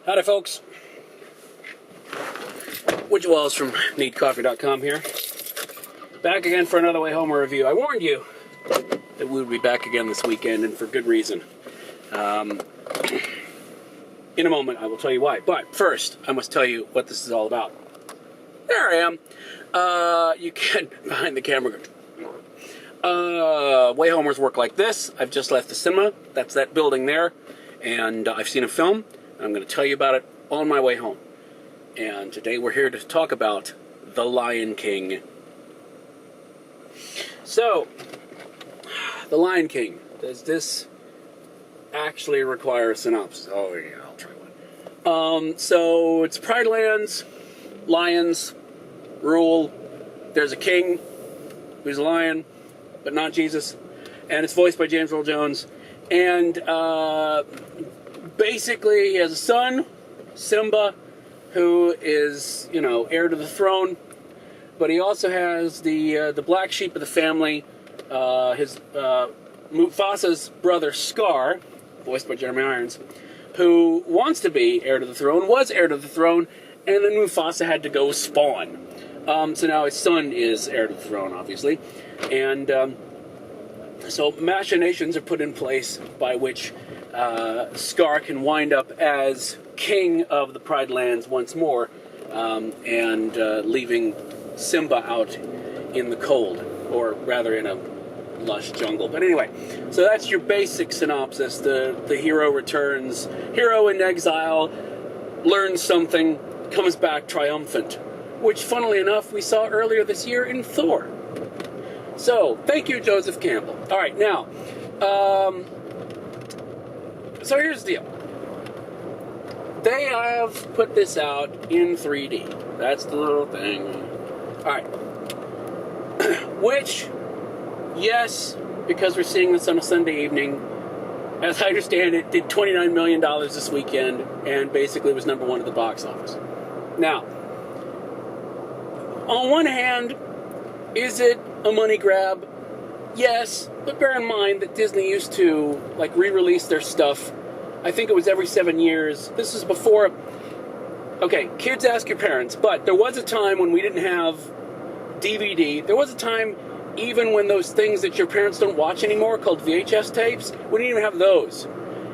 Howdy, folks. Woody Walls from needcoffee.com here. Back again for another Wayhomer review. I warned you that we would be back again this weekend, and for good reason. In a moment, I will tell you why. But first, I must tell you what this is all about. There I am. You can, behind the camera. Wayhomers work like this. I've just left the cinema. That's that building there. And I've seen a film. I'm going to tell you about it on my way home. And today we're here to talk about The Lion King. So, The Lion King. Does this actually require a synopsis? Oh yeah, I'll try one. So it's Pride Lands, lions, rule. There's a king who's a lion, but not Jesus. And it's voiced by James Earl Jones. And basically he has a son, Simba, who is, heir to the throne. But he also has the black sheep of the family, his Mufasa's brother Scar, voiced by Jeremy Irons, who wants to be heir to the throne, was heir to the throne, and then Mufasa had to go spawn. So now his son is heir to the throne, obviously. And so machinations are put in place by which Scar can wind up as king of the Pride Lands once more, and leaving Simba out in the cold, or rather in a lush jungle. But anyway, so that's your basic synopsis. The hero returns, hero in exile, learns something, comes back triumphant, which funnily enough we saw earlier this year in Thor. So, thank you, Joseph Campbell. All right, now, so here's the deal. They have put this out in 3D. That's the little thing. All right. Which, yes, because we're seeing this on a Sunday evening, as I understand it, did $29 million this weekend and basically was number one at the box office. Now, on one hand, is it a money grab? Yes, but bear in mind that Disney used to re-release their stuff. I think it was every 7 years. This is before. Okay, kids, ask your parents. But there was a time when we didn't have DVD. There was a time even when those things that your parents don't watch anymore, called VHS tapes, we didn't even have those.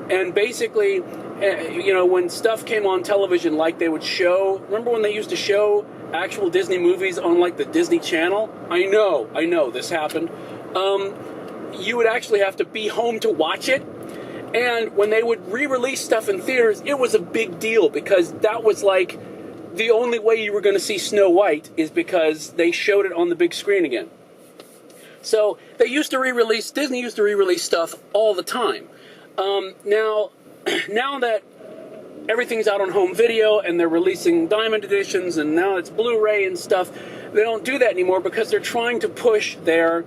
And basically, when stuff came on television, like they would show. Remember when they used to show actual Disney movies on the Disney Channel? I know, this happened. You would actually have to be home to watch it. And when they would re-release stuff in theaters, it was a big deal because that was the only way you were going to see Snow White is because they showed it on the big screen again. So Disney used to re-release stuff all the time. Now that everything's out on home video and they're releasing diamond editions and now it's Blu-ray and stuff, they don't do that anymore because they're trying to push their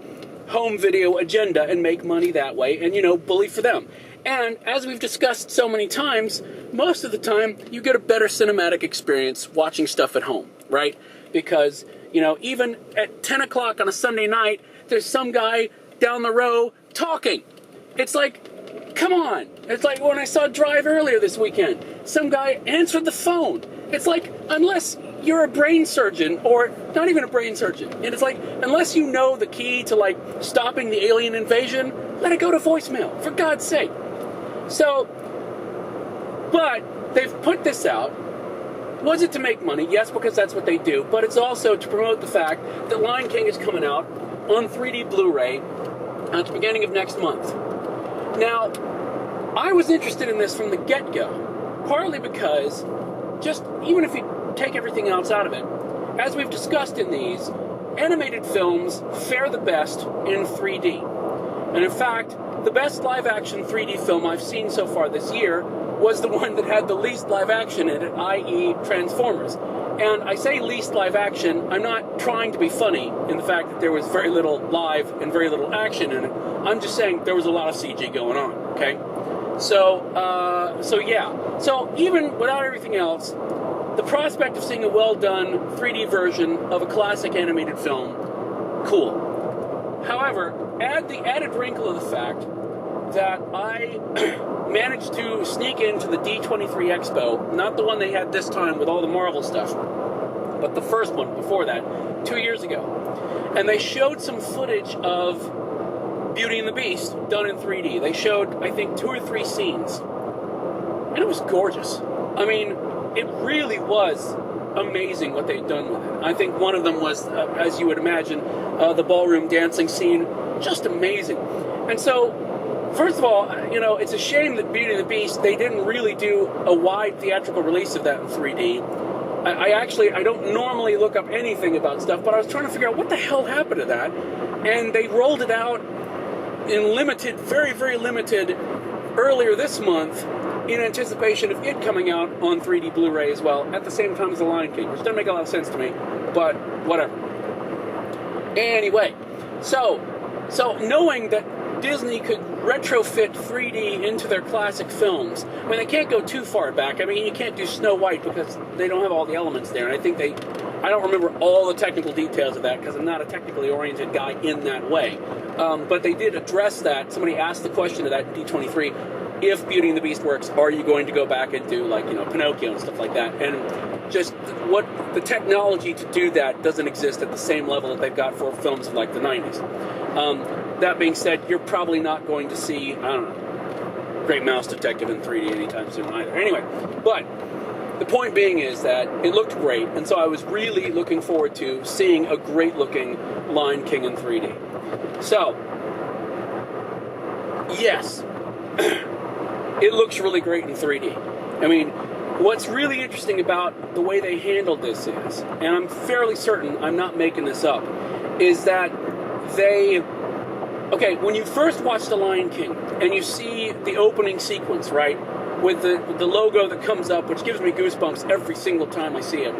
home video agenda and make money that way and, bully for them. And as we've discussed so many times, most of the time you get a better cinematic experience watching stuff at home, right? Because, even at 10 o'clock on a Sunday night, there's some guy down the row talking. It's come on. It's like when I saw Drive earlier this weekend. Some guy answered the phone. It's unless you're a brain surgeon, or not even a brain surgeon, and it's unless you know the key to stopping the alien invasion, let it go to voicemail, for God's sake. So, but they've put this out. Was it to make money? Yes, because that's what they do. But it's also to promote the fact that Lion King is coming out on 3D Blu-ray at the beginning of next month. Now, I was interested in this from the get-go, partly because, just even if you take everything else out of it, as we've discussed in these, animated films fare the best in 3D. And in fact, the best live-action 3D film I've seen so far this year was the one that had the least live-action in it, i.e. Transformers. And I say least live-action, I'm not trying to be funny in the fact that there was very little live and very little action in it. I'm just saying there was a lot of CG going on, okay? So yeah. So even without everything else, the prospect of seeing a well-done 3D version of a classic animated film, cool. However, add the added wrinkle of the fact that I managed to sneak into the D23 Expo, not the one they had this time with all the Marvel stuff, but the first one before that, 2 years ago. And they showed some footage of Beauty and the Beast done in 3D. They showed, I think, 2 or 3 scenes. And it was gorgeous. I mean, it really was amazing what they'd done with it. I think one of them was, as you would imagine, the ballroom dancing scene. Just amazing. And so, first of all, it's a shame that Beauty and the Beast, they didn't really do a wide theatrical release of that in 3D. I don't normally look up anything about stuff, but I was trying to figure out what the hell happened to that. And they rolled it out in limited, very, very limited, earlier this month in anticipation of it coming out on 3D Blu-ray as well, at the same time as The Lion King, which doesn't make a lot of sense to me, but whatever. Anyway, so knowing that Disney could retrofit 3D into their classic films. I mean, they can't go too far back. I mean, you can't do Snow White because they don't have all the elements there. And I think I don't remember all the technical details of that because I'm not a technically oriented guy in that way. But they did address that. Somebody asked the question of that in D23, if Beauty and the Beast works, are you going to go back and do, like, Pinocchio and stuff like that? And just what the technology to do that doesn't exist at the same level that they've got for films of, like, the 90s. That being said, you're probably not going to see, I don't know, Great Mouse Detective in 3D anytime soon either. Anyway, but the point being is that it looked great, and so I was really looking forward to seeing a great-looking Lion King in 3D. So, yes, it looks really great in 3D. I mean, what's really interesting about the way they handled this is, and I'm fairly certain I'm not making this up, is that when you first watch The Lion King and you see the opening sequence, right, with the logo that comes up, which gives me goosebumps every single time I see it,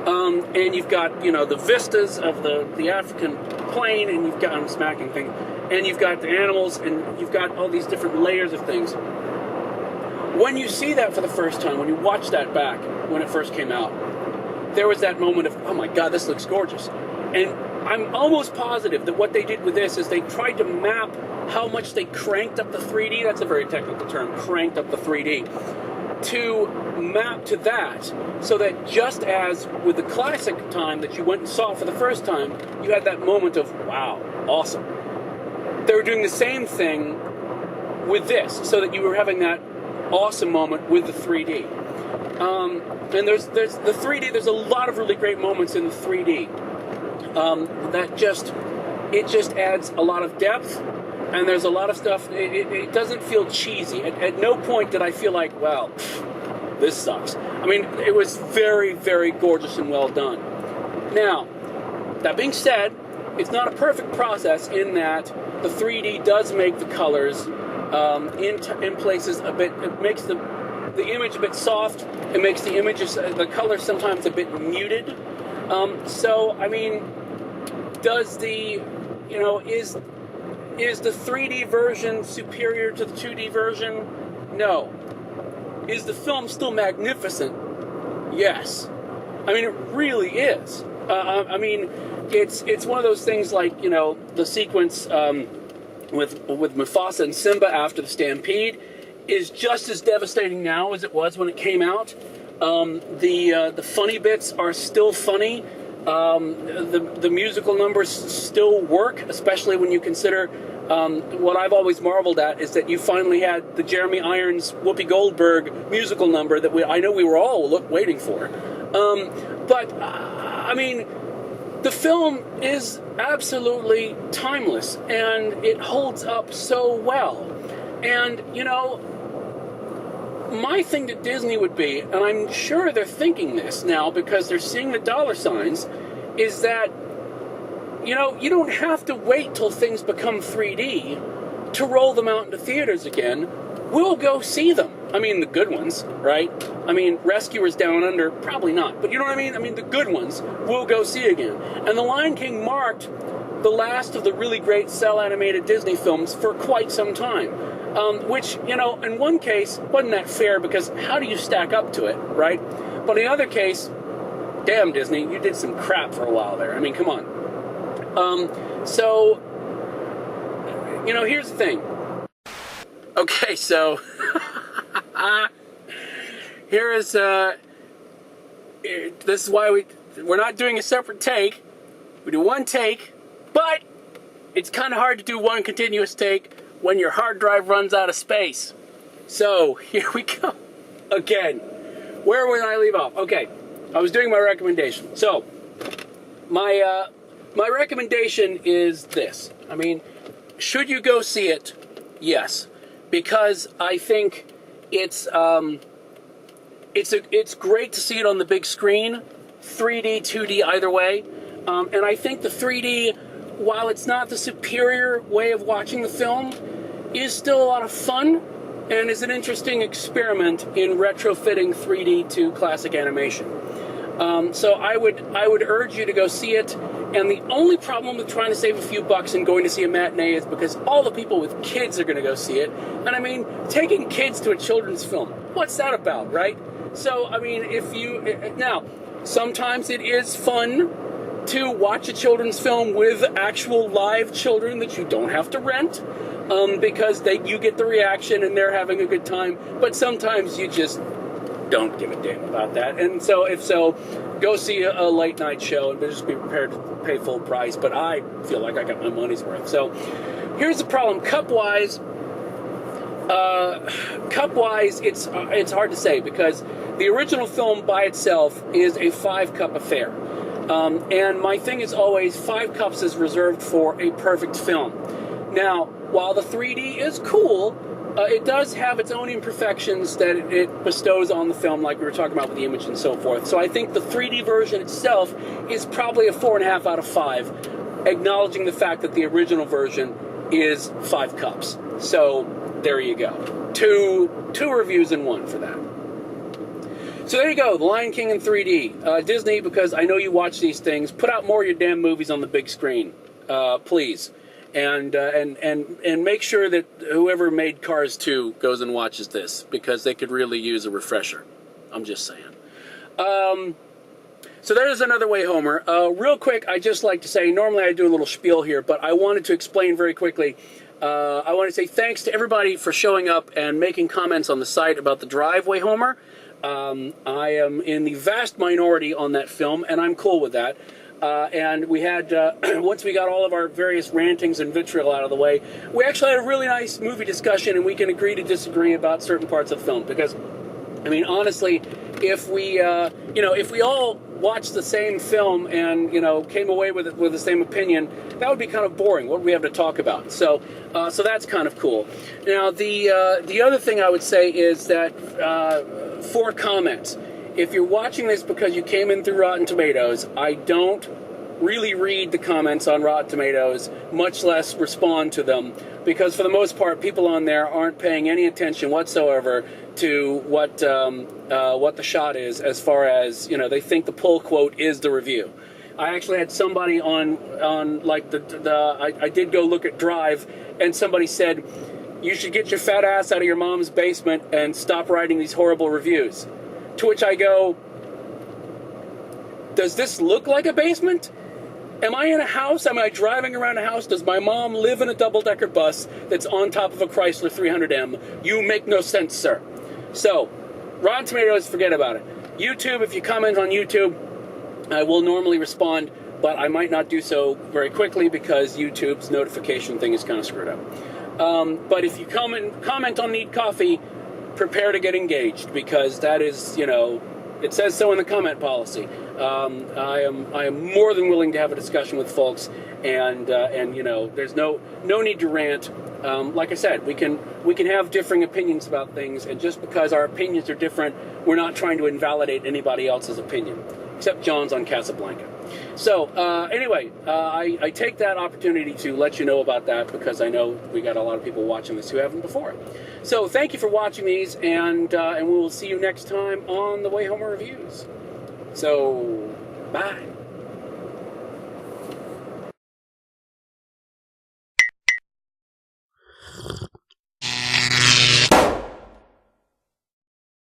and you've got, the vistas of the African plain, and you've got, I'm smacking things, and you've got the animals, and you've got all these different layers of things. When you see that for the first time, when you watch that back when it first came out, there was that moment of, oh my God, this looks gorgeous. And I'm almost positive that what they did with this is they tried to map how much they cranked up the 3D, that's a very technical term, cranked up the 3D, to map to that, so that just as with the classic time that you went and saw for the first time, you had that moment of, wow, awesome. They were doing the same thing with this, so that you were having that awesome moment with the 3D. And there's the 3D, there's a lot of really great moments in the 3D. That just adds a lot of depth, and there's a lot of stuff, it doesn't feel cheesy. At no point did I feel like, well, this sucks. I mean, it was very, very gorgeous and well done. Now, that being said, it's not a perfect process in that the 3D does make the colors in places a bit, it makes the image a bit soft, it makes the colors sometimes a bit muted. So, I mean, does the, is the 3D version superior to the 2D version? No. Is the film still magnificent? Yes. I mean, it really is. I mean, it's one of those things like, the sequence with Mufasa and Simba after the stampede is just as devastating now as it was when it came out. The funny bits are still funny. The musical numbers still work, especially when you consider what I've always marveled at is that you finally had the Jeremy Irons, Whoopi Goldberg musical number that I know we were all waiting for. But I mean, the film is absolutely timeless, and it holds up so well. And, my thing to Disney would be, and I'm sure they're thinking this now because they're seeing the dollar signs, is that, you don't have to wait till things become 3D to roll them out into theaters again. We'll go see them. I mean, the good ones, right? I mean, Rescuers Down Under, probably not. But you know what I mean? I mean, the good ones we'll go see again. And The Lion King marked the last of the really great cel-animated Disney films for quite some time. Which, in one case, wasn't that fair because how do you stack up to it, right? But in the other case, damn, Disney, you did some crap for a while there. I mean, come on. So, here's the thing. Okay, so here is this is why we're not doing a separate take. We do one take, but it's kind of hard to do one continuous take when your hard drive runs out of space. So here we go again. Where would I leave off? Okay, I was doing my recommendation. So my recommendation is this. I mean, should you go see it? Yes, because I think it's great to see it on the big screen, 3D, 2D, either way. And I think the 3D, while it's not the superior way of watching the film, is still a lot of fun and is an interesting experiment in retrofitting 3D to classic animation. So I would urge you to go see it. And the only problem with trying to save a few bucks and going to see a matinee is because all the people with kids are going to go see it. And I mean, taking kids to a children's film, what's that about, right? So, I mean, now, sometimes it is fun to watch a children's film with actual live children that you don't have to rent, because you get the reaction and they're having a good time. But sometimes you just don't give a damn about that. And so, if so, go see a late night show and just be prepared to pay full price. But I feel like I got my money's worth. So here's the problem. Cup-wise, it's hard to say because the original film by itself is a 5-cup affair. And my thing is always 5 cups is reserved for a perfect film. Now, while the 3D is cool, it does have its own imperfections that it bestows on the film, like we were talking about with the image and so forth. So I think the 3D version itself is probably a 4.5 out of 5, acknowledging the fact that the original version is 5 cups. So there you go. Two reviews in one for that. So there you go, The Lion King in 3D. Disney, because I know you watch these things, put out more of your damn movies on the big screen, please. And make sure that whoever made Cars 2 goes and watches this, because they could really use a refresher. I'm just saying. So there's another Wayhomer. Real quick, I just like to say, normally I do a little spiel here, but I wanted to explain very quickly. I want to say thanks to everybody for showing up and making comments on the site about the Drive Wayhomer. I am in the vast minority on that film, and I'm cool with that. And we had, once we got all of our various rantings and vitriol out of the way, we actually had a really nice movie discussion, and we can agree to disagree about certain parts of the film. Because, I mean, honestly, if we all watched the same film and, came away with the same opinion, that would be kind of boring. What would we have to talk about? So that's kind of cool. Now, the other thing I would say is that, for comments, if you're watching this because you came in through Rotten Tomatoes, I don't really read the comments on Rotten Tomatoes, much less respond to them, because for the most part, people on there aren't paying any attention whatsoever to what the shot is, as far as, they think the pull quote is the review. I actually had somebody on like I did go look at Drive, and somebody said, you should get your fat ass out of your mom's basement and stop writing these horrible reviews. To which I go, does this look like a basement? Am I in a house? Am I driving around a house? Does my mom live in a double-decker bus that's on top of a Chrysler 300M? You make no sense, sir. So, Rotten Tomatoes, forget about it. YouTube, if you comment on YouTube, I will normally respond, but I might not do so very quickly because YouTube's notification thing is kind of screwed up. But if you comment on Need Coffee, prepare to get engaged, because that is, it says so in the comment policy. I am more than willing to have a discussion with folks, and there's no need to rant. Like I said, we can have differing opinions about things, and just because our opinions are different, we're not trying to invalidate anybody else's opinion, except John's on Casablanca. So, anyway, I take that opportunity to let you know about that, because I know we got a lot of people watching this who haven't before. So, thank you for watching these, and we will see you next time on the Wayhomer Reviews. So, bye.